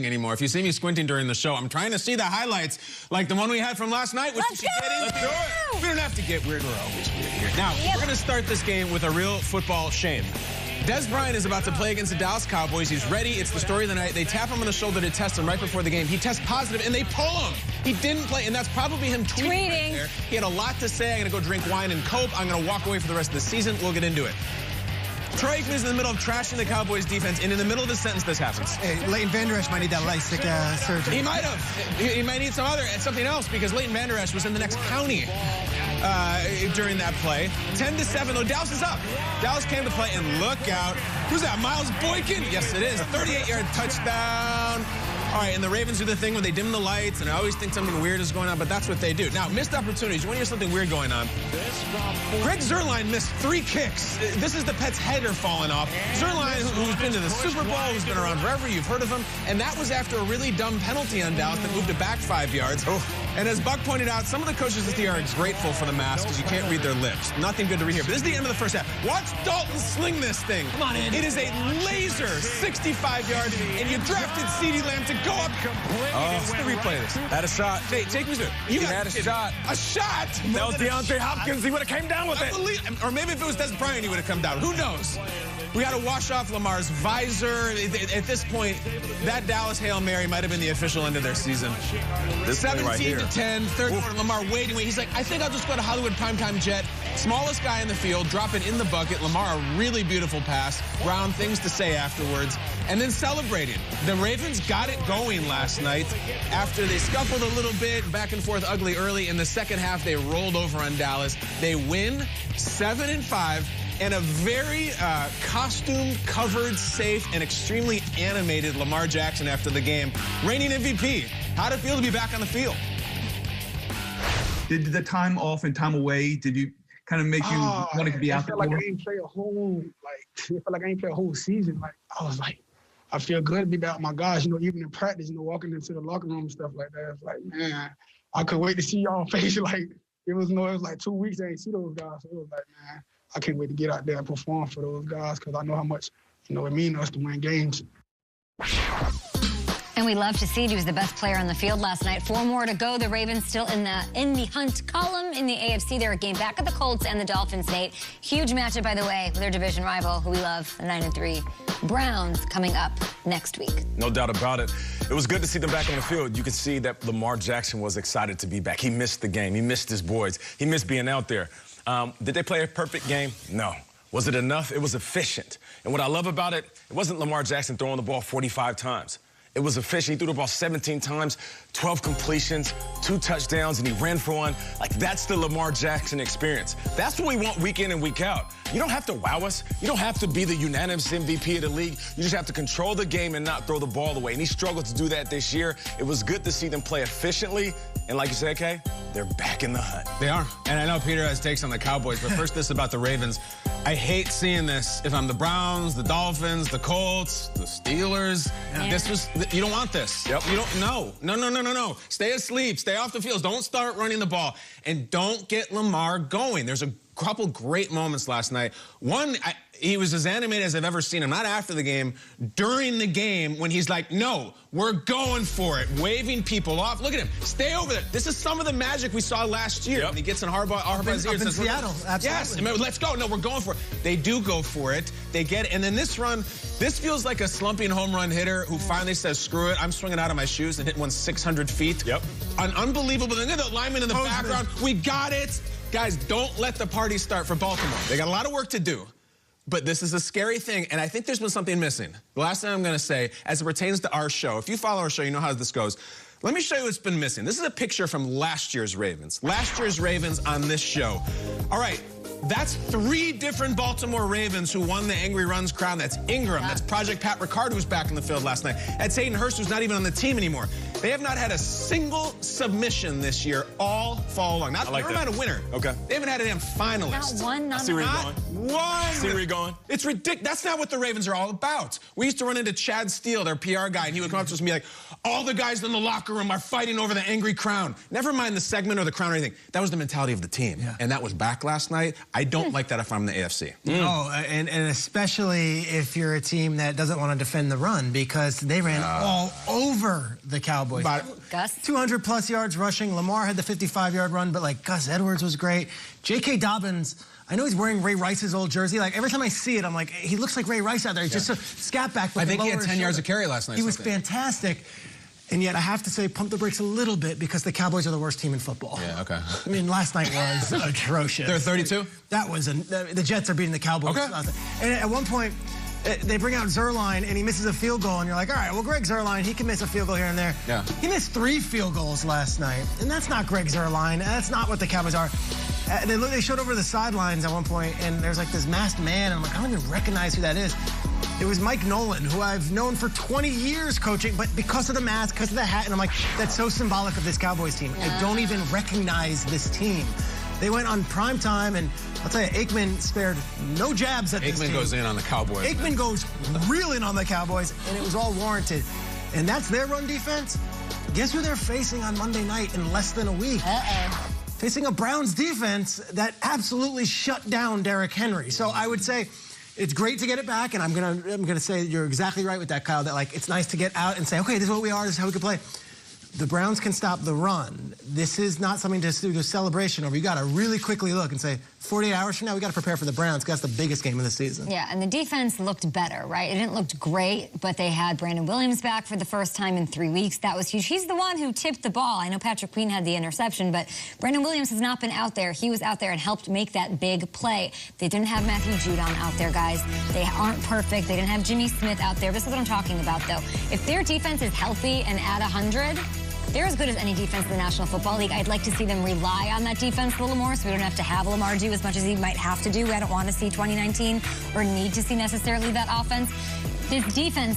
anymore. If you see me squinting during the show, I'm trying to see the highlights like the one we had from last night, which we should get into. Let's do it. We don't have to get weird. We're always weird here. Now, we're going to start this game with a real football shame. Des Bryant is about to play against the Dallas Cowboys. He's ready. It's the story of the night. They tap him on the shoulder to test him right before the game. He tests positive, and they pull him. He didn't play, and that's probably him tweeting. Right there. He had a lot to say. I'm going to go drink wine and cope. I'm going to walk away for the rest of the season. We'll get into it. Troy Aikman is in the middle of trashing the Cowboys defense, and in the middle of his sentence, this happens. Hey, Leighton Vander Esch might need that LASIK surgery. He might have. He might need something else, because Leighton Vander Esch was in the next county during that play. 10-7, though. Dallas is up. Dallas came to play, and look out. Who's that, Miles Boykin? Yes, it is. A 38-yard touchdown. All right, and the Ravens do the thing where they dim the lights, and I always think something weird is going on, but that's what they do. Now, missed opportunities. You want to hear something weird going on? Greg Zuerlein missed 3 kicks. This is the pet's header falling off. Zuerlein, who's been to the Super Bowl, who's been around forever, you've heard of him, and that was after a really dumb penalty on Dallas that moved it back 5 yards. Oh. And as Buck pointed out, some of the coaches this year are grateful for the mask because you can't read their lips. Nothing good to read here. But this is the end of the first half. Watch Dalton sling this thing. Come on, Andy. It is a laser 65 yards, and you drafted CeeDee Lamb to go up. Let's replay this. Had a shot. Take me through. You had a shot. A shot? That was DeAndre Hopkins. He would have came down with it. Or maybe if it was Des Bryant, he would have come down. Who knows? We got to wash off Lamar's visor. At this point, that Dallas Hail Mary might have been the official end of their season. 17-10, third quarter, Lamar waiting. He's like, I think I'll just go to Hollywood primetime jet. Smallest guy in the field, drop it in the bucket. Lamar, a really beautiful pass. Brown, things to say afterwards. And then celebrating. The Ravens got it going last night after they scuffled a little bit, back and forth ugly early. In the second half, they rolled over on Dallas. They win 7-5. And a very costume-covered, safe, and extremely animated Lamar Jackson after the game. Reigning MVP. How'd it feel to be back on the field? Did the time off and time away, did you kind of make you want to be out there? I felt like I ain't play a whole, season. Like, I was like, I feel good to be back with my guys, even in practice, walking into the locker room and stuff like that. It's like, man, I couldn't wait to see y'all face. Like, it was like 2 weeks I didn't see those guys. So it was like, man, I can't wait to get out there and perform for those guys because I know how much, it means to us to win games. And we love to see he was the best player on the field last night. 4 more to go. The Ravens still in the hunt column in the AFC. They're a game back at the Colts and the Dolphins, Nate. Huge matchup, by the way, with their division rival, who we love, the 9-3 Browns, coming up next week. No doubt about it. It was good to see them back on the field. You could see that Lamar Jackson was excited to be back. He missed the game. He missed his boys. He missed being out there. Did they play a perfect game? No. Was it enough? It was efficient. And what I love about it, it wasn't Lamar Jackson throwing the ball 45 times. It was efficient. He threw the ball 17 times, 12 completions, 2 touchdowns, and he ran for 1. Like, that's the Lamar Jackson experience. That's what we want week in and week out. You don't have to wow us. You don't have to be the unanimous MVP of the league. You just have to control the game and not throw the ball away. And he struggled to do that this year. It was good to see them play efficiently. And like you said, Kay, they're back in the hunt. They are. And I know Peter has takes on the Cowboys, but first this about the Ravens. I hate seeing this. If I'm the Browns, the Dolphins, the Colts, the Steelers, you don't want this. Yep. You don't, no. Stay asleep. Stay off the field. Don't start running the ball. And don't get Lamar going. There's a couple great moments last night. One, he was as animated as I've ever seen him, not after the game, during the game when he's like, no, we're going for it, waving people off. Look at him. Stay over there. This is some of the magic we saw last year. When he gets in Harbaugh's ear. Up in Seattle, absolutely. Yes, let's go. No, we're going for it. They do go for it. They get it. And then this run, this feels like a slumping home run hitter who finally says, screw it, I'm swinging out of my shoes and hitting one 600 feet. Yep. An unbelievable thing. The lineman in the background, we got it. Guys, don't let the party start for Baltimore. They got a lot of work to do. But this is a scary thing, and I think there's been something missing. The last thing I'm going to say, as it pertains to our show, if you follow our show, you know how this goes. Let me show you what's been missing. This is a picture from last year's Ravens. Last year's Ravens on this show. All right, that's 3 different Baltimore Ravens who won the Angry Runs crown. That's Ingram. That's Project Pat Ricard, who's back in the field last night. That's Hayden Hurst, who's not even on the team anymore. They have not had a single submission this year all fall long. Never mind a winner. Okay. They haven't had a damn finalist. Not one, I see where you're going. One. See where you're going. It's ridiculous. That's not what the Ravens are all about. We used to run into Chad Steele, their PR guy, and he would come up to us and be like, all the guys in the locker room are fighting over the angry crown. Never mind the segment or the crown or anything. That was the mentality of the team. Yeah. And that was back last night. I don't like that if I'm the AFC. Oh, and especially if you're a team that doesn't want to defend the run, because they ran all over the Cowboys. Gus? 200-plus yards rushing. Lamar had the 55-yard run, but, like, Gus Edwards was great. J.K. Dobbins, I know he's wearing Ray Rice's old jersey. Like, every time I see it, I'm like, he looks like Ray Rice out there. He's just a scat back. I think he had 10 yards of carry last night. He was fantastic. And yet, I have to say, pump the brakes a little bit, because the Cowboys are the worst team in football. Yeah, okay. I mean, last night was atrocious. They're 32? That was the Jets are beating the Cowboys. Okay. And at one point, they bring out Zuerlein, and he misses a field goal, and you're like, all right, well, Greg Zuerlein, he can miss a field goal here and there. Yeah. He missed 3 field goals last night, and that's not Greg Zuerlein. That's not what the Cowboys are. They showed over the sidelines at one point, and there's like this masked man, and I'm like, I don't even recognize who that is. It was Mike Nolan, who I've known for 20 years coaching, but because of the mask, because of the hat, and I'm like, that's so symbolic of this Cowboys team. I don't even recognize this team. They went on prime time, and I'll tell you, Aikman spared no jabs at this team. Aikman goes in on the Cowboys. Aikman goes real in on the Cowboys, and it was all warranted. And that's their run defense. Guess who they're facing on Monday night in less than a week? Facing a Browns defense that absolutely shut down Derrick Henry. So I would say it's great to get it back, and I'm gonna say you're exactly right with that, Kyle, that, like, it's nice to get out and say, okay, this is what we are, this is how we can play. The Browns can stop the run. This is not something to do a celebration over. You got to really quickly look and say, 48 hours from now, we got to prepare for the Browns, because that's the biggest game of the season. Yeah, and the defense looked better, right? It didn't look great, but they had Brandon Williams back for the first time in 3 weeks. That was huge. He's the one who tipped the ball. I know Patrick Queen had the interception, but Brandon Williams has not been out there. He was out there and helped make that big play. They didn't have Matthew Judon out there, guys. They aren't perfect. They didn't have Jimmy Smith out there. This is what I'm talking about, though. If their defense is healthy and at 100, they're as good as any defense in the National Football League. I'd like to see them rely on that defense a little more, so we don't have to have Lamar do as much as he might have to do. I don't want to see 2019 or need to see necessarily that offense. This defense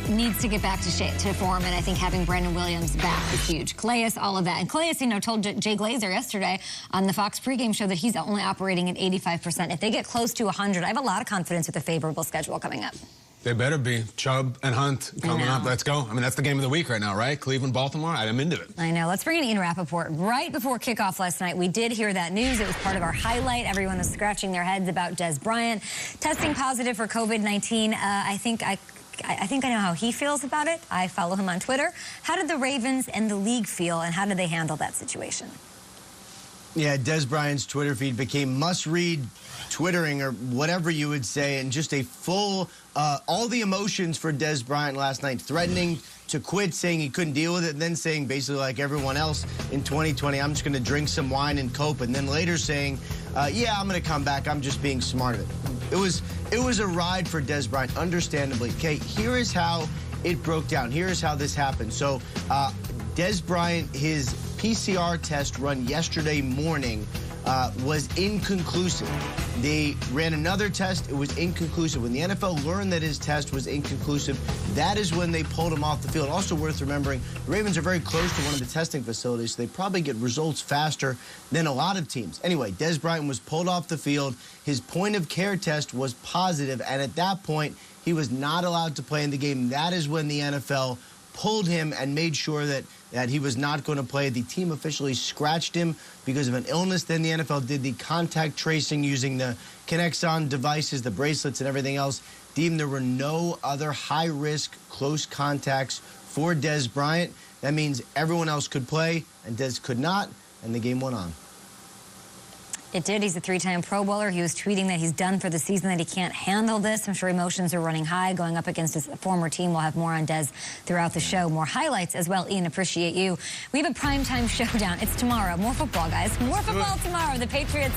needs to get back to form, and I think having Brandon Williams back is huge. Calais, all of that. And Calais, told Jay Glazer yesterday on the Fox pregame show that he's only operating at 85%. If they get close to 100, I have a lot of confidence with a favorable schedule coming up. They better be. Chubb and Hunt coming up. Let's go. I mean, that's the game of the week right now, right? Cleveland, Baltimore. I'm into it. I know. Let's bring in Ian Rappaport. Right before kickoff last night, we did hear that news. It was part of our highlight. Everyone was scratching their heads about Dez Bryant testing positive for COVID-19. I think I know how he feels about it. I follow him on Twitter. How did the Ravens and the league feel, and how did they handle that situation? Yeah, Dez Bryant's Twitter feed became must-read Twittering, or whatever you would say, and just a full, all the emotions for Dez Bryant last night, threatening to quit, saying he couldn't deal with it, and then saying, basically like everyone else in 2020, I'm just going to drink some wine and cope, and then later saying, yeah, I'm going to come back, I'm just being smart of it. It was a ride for Dez Bryant, understandably. Okay, here is how it broke down. Here is how this happened. So, Dez Bryant, his PCR test run yesterday morning was inconclusive. They ran another test. It was inconclusive. When the NFL learned that his test was inconclusive, that is when they pulled him off the field. Also worth remembering, the Ravens are very close to one of the testing facilities, so they probably get results faster than a lot of teams. Anyway, Dez Bryant was pulled off the field. His point-of-care test was positive, and at that point, he was not allowed to play in the game. That is when the NFL pulled him and made sure that he was not going to play. The team officially scratched him because of an illness. Then the NFL did the contact tracing using the Kinexon devices, the bracelets, and everything else. Deemed there were no other high-risk close contacts for Dez Bryant. That means everyone else could play, and Dez could not, and the game went on. It did. He's a 3-time Pro Bowler. He was tweeting that he's done for the season, that he can't handle this. I'm sure emotions are running high going up against his former team. We'll have more on Dez throughout the show. More highlights as well. Ian, appreciate you. We have a primetime showdown. It's tomorrow. More football, guys. More football tomorrow. The Patriots